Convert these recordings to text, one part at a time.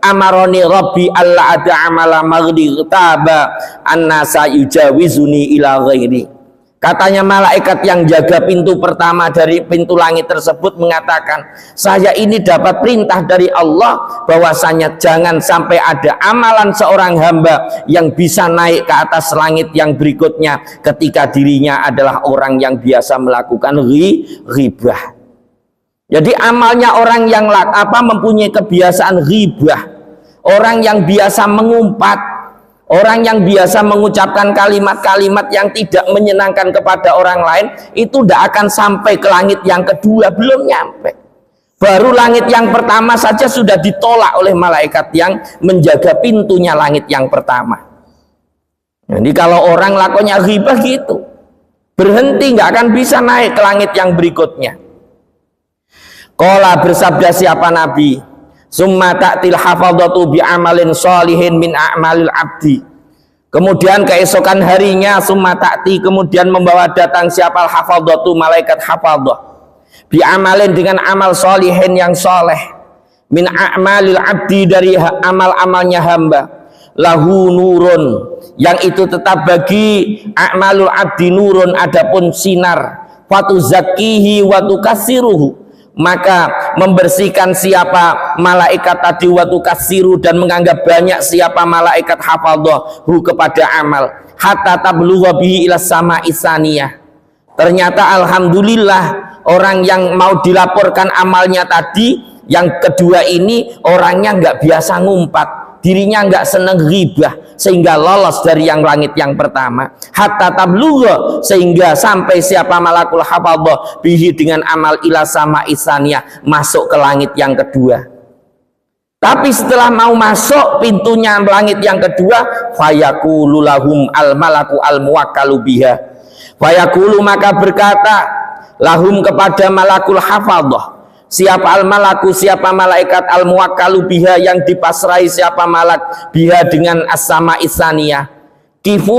Amaroni Rabbi alla ada amala maghdi taba annasa yujawizuni ila ghairi. Katanya malaikat yang jaga pintu pertama dari pintu langit tersebut mengatakan, saya ini dapat perintah dari Allah bahwasanya jangan sampai ada amalan seorang hamba yang bisa naik ke atas langit yang berikutnya ketika dirinya adalah orang yang biasa melakukan ghibah. Jadi amalnya orang yang mempunyai kebiasaan ghibah, orang yang biasa mengumpat, orang yang biasa mengucapkan kalimat-kalimat yang tidak menyenangkan kepada orang lain, itu tidak akan sampai ke langit yang kedua, belum nyampe. Baru langit yang pertama saja sudah ditolak oleh malaikat yang menjaga pintunya langit yang pertama. Jadi kalau orang lakunya ghibah gitu, berhenti, nggak akan bisa naik ke langit yang berikutnya. Qala, bersabda siapa Nabi, summa ta'til hafadhatu bi amalin sholihin min a'malil abdi. Kemudian keesokan harinya summa ta'ti, kemudian membawa datang siapa hafadhatu, malaikat hafadhah, bi amalin, dengan amal sholihin yang soleh, min a'malil abdi, dari amal-amalnya hamba, lahu nurun, yang itu tetap bagi a'malul abdi nurun, adapun sinar, fatu zakihi wa tukassiruhu, maka membersihkan siapa malaikat tadi waktu kasiru, dan menganggap banyak siapa malaikat hafadhahu kepada amal, hatta tablugha bihi ila sama isaniyah. Ternyata alhamdulillah orang yang mau dilaporkan amalnya tadi yang kedua ini orangnya nggak biasa ngumpat, dirinya nggak seneng ghibah, sehingga lolos dari yang langit yang pertama, hatta tablugha, sehingga sampai siapa malakul hafadhah bihi, dengan amal ila sama isaniyah, masuk ke langit yang kedua. Tapi setelah mau masuk pintunya langit yang kedua, fayaqulu lahum al malaku al muwakkalu biha, fayaqulu, maka berkata lahum kepada malakul hafadhah, siapa al-malaku, siapa malaikat al-muwakkalu biha, yang dipasrai siapa malak biha dengan as-sama isaniyah, kifu,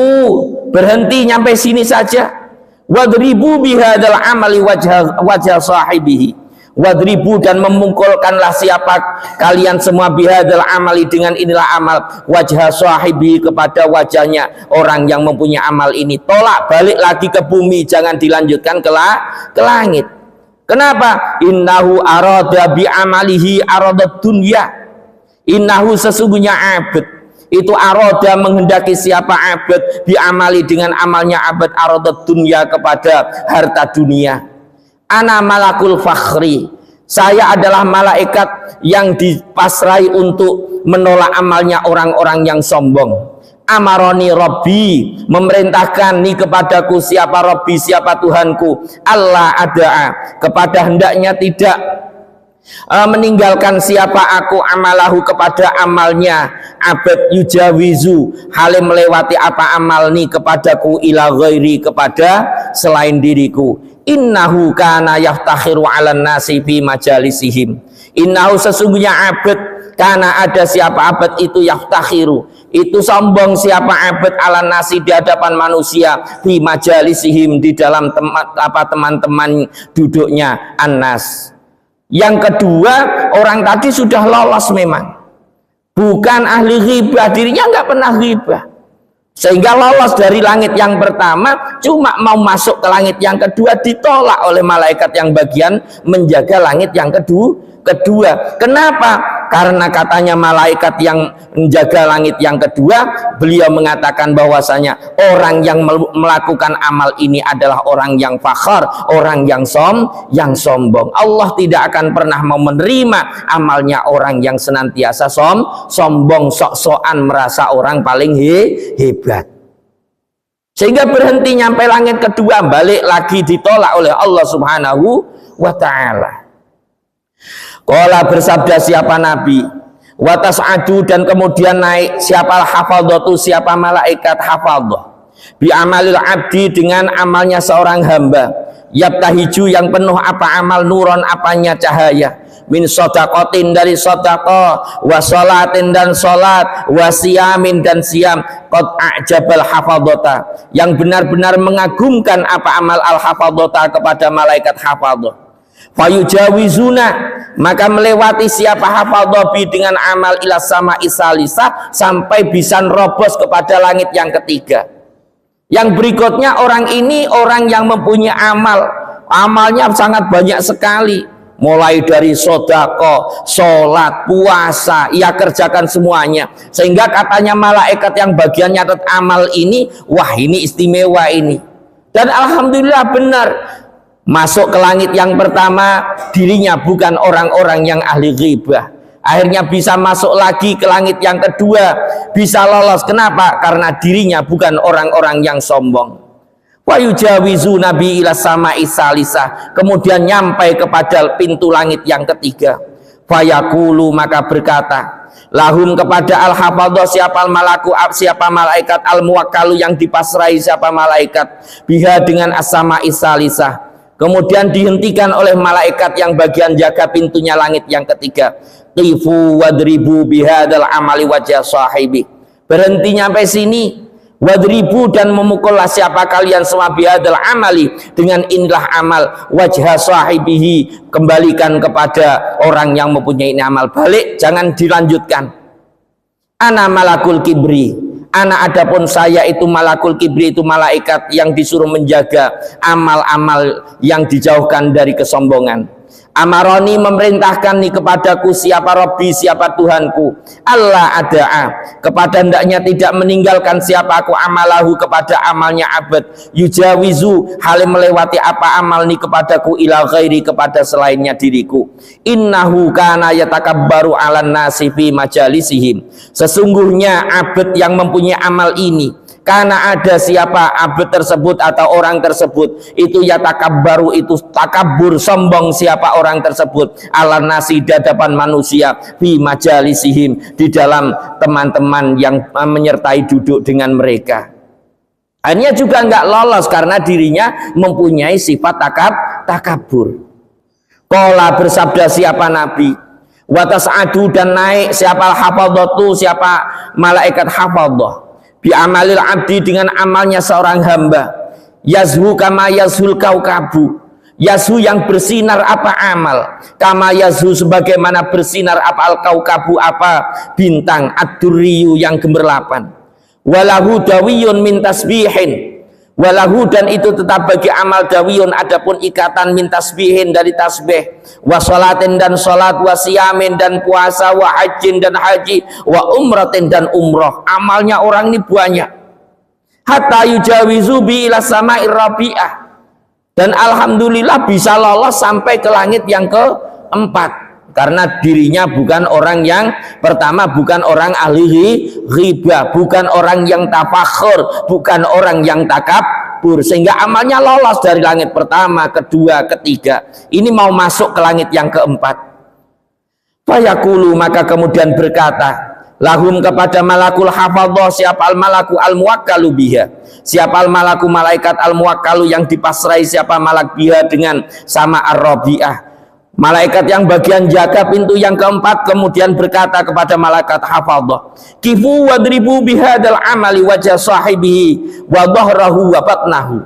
berhenti nyampe sini saja, wadribu bihadal amali wajah sahibihi, wadribu, dan memukulkanlah siapa kalian semua bihadal amali, dengan inilah amal, wajah sahibihi, kepada wajahnya orang yang mempunyai amal ini. Tolak balik lagi ke bumi, jangan dilanjutkan ke langit. Kenapa? Innahu arada bi amalihi aradat dunya. Innahu, sesungguhnya abad itu arada, menghendaki siapa abad bi amali, dengan amalnya abad, aradat dunya, kepada harta dunia. Ana malakul fakhri, saya adalah malaikat yang dipasrai untuk menolak amalnya orang-orang yang sombong. Amaroni Rabbi, memerintahkan nih kepadaku siapa Rabbi, siapa Tuhanku, Allah ada, kepada hendaknya tidak meninggalkan siapa aku amalahu, kepada amalnya abad, yujawizu, halim melewati apa amal nih kepadaku, ila ghairi, kepada selain diriku. Innahu kana yaftakhiru 'alan nasi fi majalisihim. Innahu, sesungguhnya abad, karena ada siapa abad itu yaftakhiru, itu sombong siapa abad, ala nasi, di hadapan manusia, fi majalisihim, di dalam teman-teman duduknya annas. Yang kedua, orang tadi sudah lolos memang, bukan ahli ghibah, dirinya nggak pernah ghibah, sehingga lolos dari langit yang pertama, cuma mau masuk ke langit yang kedua ditolak oleh malaikat yang bagian menjaga langit yang kedua. Kenapa? Karena katanya malaikat yang menjaga langit yang kedua, beliau mengatakan bahwasanya orang yang melakukan amal ini adalah orang yang fakhar, orang yang sombong. Allah tidak akan pernah mau menerima amalnya orang yang senantiasa sombong, sok-sokan, merasa orang paling hebat. Sehingga berhenti nyampe langit kedua, balik lagi ditolak oleh Allah Subhanahu wa ta'ala. Qala, bersabda siapa Nabi, wa tas'adu, dan kemudian naik siapa hafadhatu, siapa malaikat hafadhah, bi amalil abdi, dengan amalnya seorang hamba, yabtahiju, yang penuh apa amal, nuron, apanya cahaya, min shadaqatin, dari shadaqah, wa sholatin, dan sholat, wa siyamin, dan siyam, qad a'jabal hafadhata, yang benar-benar mengagumkan apa amal al hafadhata kepada malaikat hafadhah. Fayujawizuna, maka melewati siapa hafadha bi dengan amal ila sama isalisa, sampai bisa nerobos kepada langit yang ketiga. Yang berikutnya, orang ini orang yang mempunyai amalnya sangat banyak sekali, mulai dari sodako, sholat, puasa, ia kerjakan semuanya, sehingga katanya malaikat yang bagian nyatet amal ini, wah ini istimewa ini. Dan alhamdulillah benar, masuk ke langit yang pertama dirinya bukan orang-orang yang ahli ghibah, akhirnya bisa masuk lagi ke langit yang kedua, bisa lolos. Kenapa? Karena dirinya bukan orang-orang yang sombong. Wa yujawizu nabi ila sama'i salisah, kemudian nyampai kepada pintu langit yang ketiga. Fayaqulu, maka berkata lahum kepada al-hafadhah, siapa malaku, siapa malaikat, al-muwakkalu yang dipasrai siapa malaikat, biha dengan as-sama'i salisah. Kemudian dihentikan oleh malaikat yang bagian jaga pintunya langit yang ketiga. Qifu wadribu bihadal amali wajah sahibi, berhenti nyampe sini. Wadribu, dan memukullah siapa kalian semua bihadal amali, dengan inilah amal, wajah sahibihi, kembalikan kepada orang yang mempunyai amal. Balik, jangan dilanjutkan. Ana malakul kibri, ana adapun saya itu malakul kibri, itu malaikat yang disuruh menjaga amal-amal yang dijauhkan dari kesombongan. Amaroni, memerintahkan nih kepadaku siapa Rabbi, siapa Tuhanku, Allah ada'a, kepada hendaknya tidak meninggalkan siapa aku amalahu, kepada amalnya abad, yujawizu, halim melewati apa amal nih kepadaku, ila ghairi, kepada selainnya diriku. Innahu kana yatakabbaru alan nasi fi majalisihim, sesungguhnya abad yang mempunyai amal ini, karena ada siapa abad tersebut atau orang tersebut itu yatakabbaru, itu takabur, sombong siapa orang tersebut, ala nasi, di hadapan manusia, fi majalisihim, di dalam teman-teman yang menyertai duduk dengan mereka. Akhirnya juga enggak lolos karena dirinya mempunyai sifat takabur. Qala, bersabda siapa Nabi, watas'adu, dan naik siapa hafadhatu, siapa malaikat hafadhah, bi amalil abdi, dengan amalnya seorang hamba, yazhu kama yazhul kaukabu, yazhu yang bersinar apa amal, kama yazhu sebagaimana bersinar apa al kaukabu apa bintang, ad-durriyu yang gemerlapan, walahu dawiyun min tasbihin, walahu, dan itu tetap bagi amal dawiyun, adapun ikatan min tasbihin dari tasbih, wa sholatin, dan sholat, wa siyamin, dan puasa, wa hajin, dan haji, wa umratin, dan umroh. Amalnya orang ini banyak. Hatta yujawizu bi ila sama'ir rabi'ah, dan alhamdulillah bisa lolos sampai ke langit yang keempat, karena dirinya bukan orang yang pertama, bukan orang ahli ghibah, bukan orang yang tafakhur, bukan orang yang takabur, sehingga amalnya lolos dari langit pertama, kedua, ketiga. Ini mau masuk ke langit yang keempat. Fayaqulu, maka kemudian berkata lahum kepada malakul hafadhah, siapa al malaku al muwakkalu biha, siapa al malaku malaikat al muwakkalu yang dipasrai siapa malak biha dengan sama ar-rabi'ah, malaikat yang bagian jaga pintu yang keempat, kemudian berkata kepada malaikat hafadhah, kifu wadribu bihadal amali wajah sahibihi wa dhahrahu wa batnahu,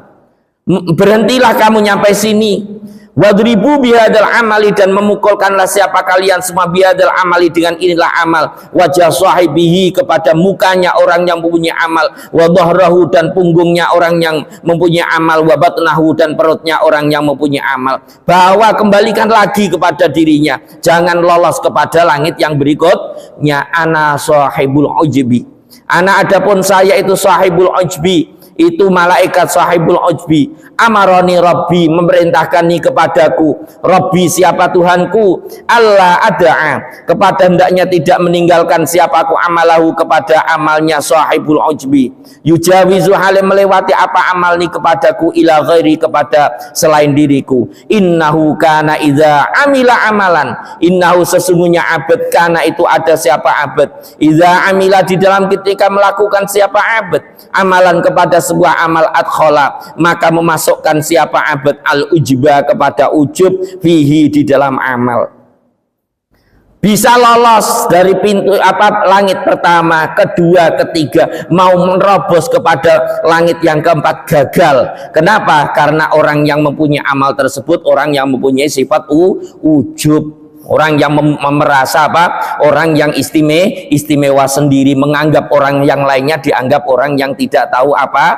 berhentilah kamu nyampai sini, wadribu bihadal amali, dan memukulkanlah siapa kalian semua bihadal amali, dengan inilah amal, wajah sahibihi, kepada mukanya orang yang mempunyai amal, wa dhahrahu, dan punggungnya orang yang mempunyai amal, wa batnahu, dan perutnya orang yang mempunyai amal. Bahwa kembalikan lagi kepada dirinya, jangan lolos kepada langit yang berikutnya. Ana sahibul ujbi, ana adapun saya itu sahibul ujbi, itu malaikat sahibul ujbi. Amaroni Rabbi, memerintahkan nih kepadaku, Rabbi siapa Tuhanku, Allah ada'a, kepada hendaknya tidak meninggalkan siapa aku amalahu, kepada amalnya sahibul ujbi, yujawizu, halim melewati apa amal nih kepadaku, ila ghairi, kepada selain diriku. Innahu kana idza amila amalan, innahu sesungguhnya abad, kana itu ada siapa abad, idza amila, di dalam ketika melakukan siapa abad amalan kepada sebuah amal, adkhala, maka memasukkan siapa abad al ujba, kepada ujub, fihi, di dalam amal. bisa lolos dari pintu langit pertama, kedua, ketiga, mau menerobos kepada langit yang keempat gagal. Kenapa? Karena orang yang mempunyai amal tersebut orang yang mempunyai sifat ujub, orang yang merasa orang yang istimewa sendiri, menganggap orang yang lainnya dianggap orang yang tidak tahu apa,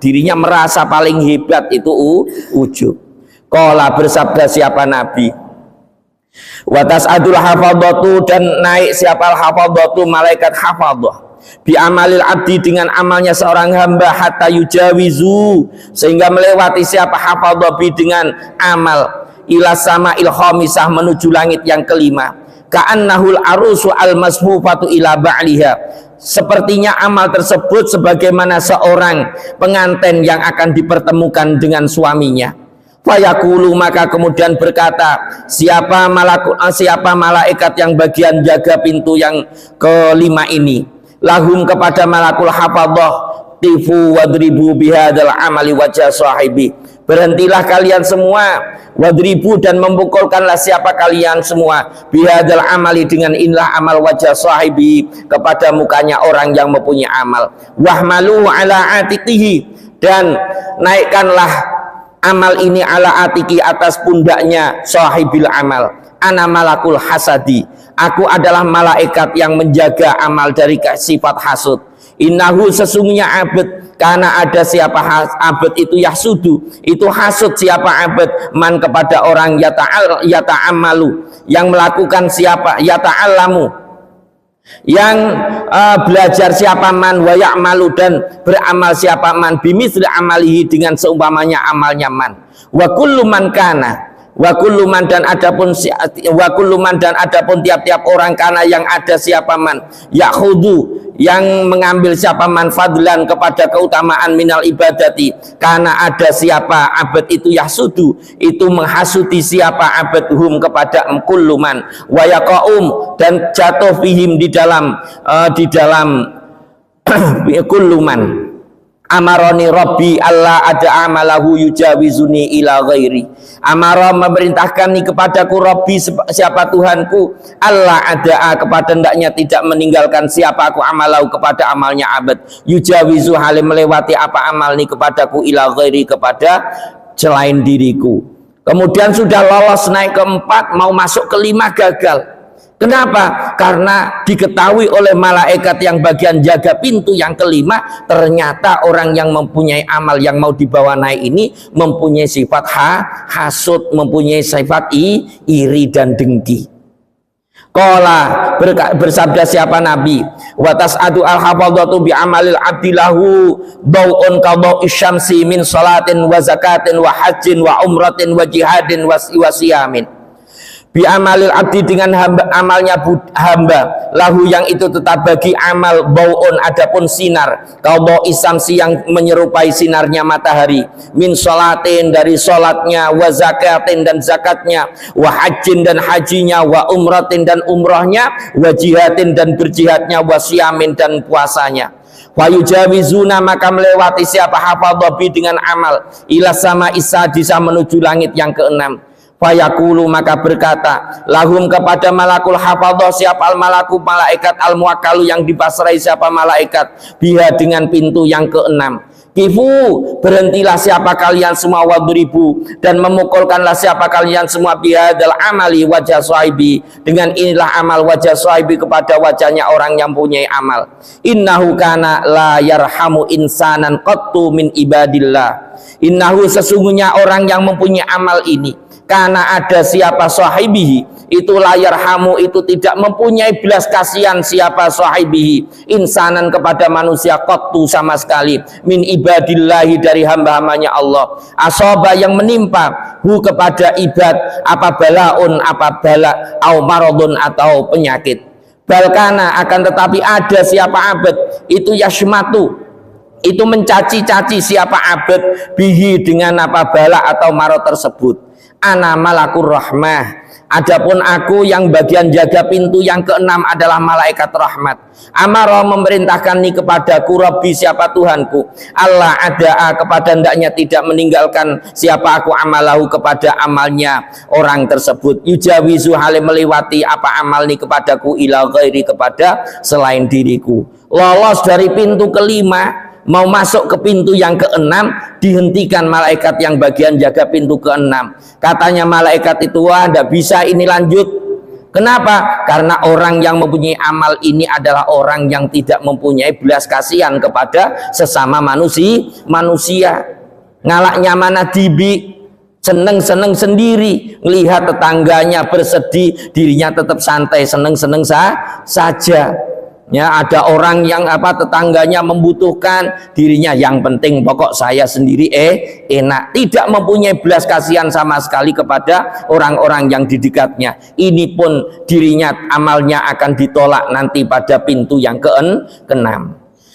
dirinya merasa paling hebat, itu ujub. Qala, bersabda siapa Nabi, watas adul hafadhatu, dan naik siapa hafadhatu, malaikat hafadhah, bi amalil abdi, dengan amalnya seorang hamba, hatta yujawizu, sehingga melewati siapa hafadhah bi, dengan amal, ila sama il khamisah, menuju langit yang kelima, ka'annahul arusu al masfufatu ila ba'liha, sepertinya amal tersebut sebagaimana seorang pengantin yang akan dipertemukan dengan suaminya. Fayaqulu, maka kemudian berkata siapa malaikat yang bagian jaga pintu yang kelima ini, lahum, kepada malakul hafadhah, tifu wadribu bihadzal amali wajah sahibi, berhentilah kalian semua, wadribu, dan memukulkanlah siapa kalian semua, bihadzal amali, dengan inilah amal, wajah sahibi, kepada mukanya orang yang mempunyai amal, wahmalu ala atiqihi, dan naikkanlah amal ini ala atiki, atas pundaknya sahibil amal, ana malakul hasadi, aku adalah malaikat yang menjaga amal dari sifat hasud. Innahu, sesungguhnya abad, karena ada siapa abad itu yahsudu, itu hasud siapa abad, man, kepada orang yata'amalu, yang melakukan siapa, yata'alamu, yang belajar siapa man, wa ya'malu, dan beramal siapa man, bimisli amalihi, dengan seumpamanya amalnya man, wa kullu man kana, wa kullu man, dan adapun tiap-tiap orang, kana, yang ada siapa man, ya'khudhu, yang mengambil siapa man, fadlan, kepada keutamaan, minal ibadati, karena ada siapa abad itu yahsudu, itu menghasuti siapa abad hum, kepada kullu man, wa yaqaum, dan jatuh fihim, di dalam kullu man. Amaroni Rabbi Allah ada amalahu yujawizuni ila ghairi. Amara, memerintahkan nih kepadaku Rabbi, siapa Tuhanku, Allah ada, kepada hendaknya tidak meninggalkan siapa aku amalahu, kepada amalnya abad, yujawizu, halim, melewati apa amal nih kepadaku, ila ghairi, kepada selain diriku. Kemudian sudah lolos naik ke 4, mau masuk ke 5 gagal. Kenapa? Karena diketahui oleh malaikat yang bagian jaga pintu yang kelima, ternyata orang yang mempunyai amal yang mau dibawa naik ini mempunyai sifat hasud, mempunyai sifat iri dan dengki. Qala, bersabda siapa Nabi, watas adu al hafadhatu bi amalil abdilahu daw'un qadha'i syamsi min salatin wa zakatin wa hajjin wa umratin wa jihadin wa siyamin. Bi amalil abdi, dengan amalnya hamba, lahu, yang itu tetap bagi amal, bauun, adapun sinar, qadha isamsi, yang menyerupai sinarnya matahari, min sholatin, dari sholatnya, wa zakatin, dan zakatnya, wa hajjin, dan hajinya, wa umratin, dan umrohnya, wa jihadin, dan berjihadnya, wa siyamin, dan puasanya. Wa yujawizuna, maka melewati siapa hafadhah bi, dengan amal, ila sama isadisa, menuju langit yang keenam. Fayaqulu, maka berkata lahum, kepada malakul hafadhah siapa al malaku, malaikat al muwakkalu, yang dipasrai siapa malaikat, biha, dengan pintu yang keenam, kifu, berhentilah siapa kalian semua, wadribu, dan memukulkanlah siapa kalian semua, bihadzal amali wajah sahibi, dengan inilah amal wajah sahibi, kepada wajahnya orang yang punya amal. Innahu kana la yarhamu insanan qattu min ibadillah. Innahu, sesungguhnya orang yang mempunyai amal ini, karena ada siapa sahibihi, itu layar hamu, itu tidak mempunyai belas kasihan siapa sahibihi, insanan, kepada manusia, qattu, sama sekali, min ibadillahi, dari hamba-hambanya Allah, asoba, yang menimpa, hu, kepada ibad, apa balaun, apa bala, au maradun, atau penyakit. Balkana, akan tetapi ada siapa abad itu yashmatu, itu mencaci-caci siapa abad bihi, dengan apa bala atau marad tersebut. Ana malakur rahmah, Adapun aku yang bagian jaga pintu yang keenam adalah malaikat rahmat. Amara memerintahkan ni kepadaku, Rabbi siapa Tuhanku, Allah ada kepada hendaknya tidak meninggalkan siapa aku amalahu kepada amalnya orang tersebut. Yujawizu hale melewati apa amal ni kepadaku ila ghairi kepada selain diriku. Lolos dari pintu kelima mau masuk ke pintu yang keenam, dihentikan malaikat yang bagian jaga pintu keenam. Katanya malaikat itu, wah tidak bisa ini lanjut. Kenapa? Karena orang yang mempunyai amal ini adalah orang yang tidak mempunyai belas kasihan kepada sesama manusia. Ngalaknya mana dibi, seneng-seneng sendiri, melihat tetangganya bersedih, dirinya tetap santai, seneng-seneng saja. Ya, ada orang yang tetangganya membutuhkan, dirinya yang penting pokok saya sendiri enak, tidak mempunyai belas kasihan sama sekali kepada orang-orang yang di dekatnya. Ini pun dirinya amalnya akan ditolak nanti pada pintu yang keenam.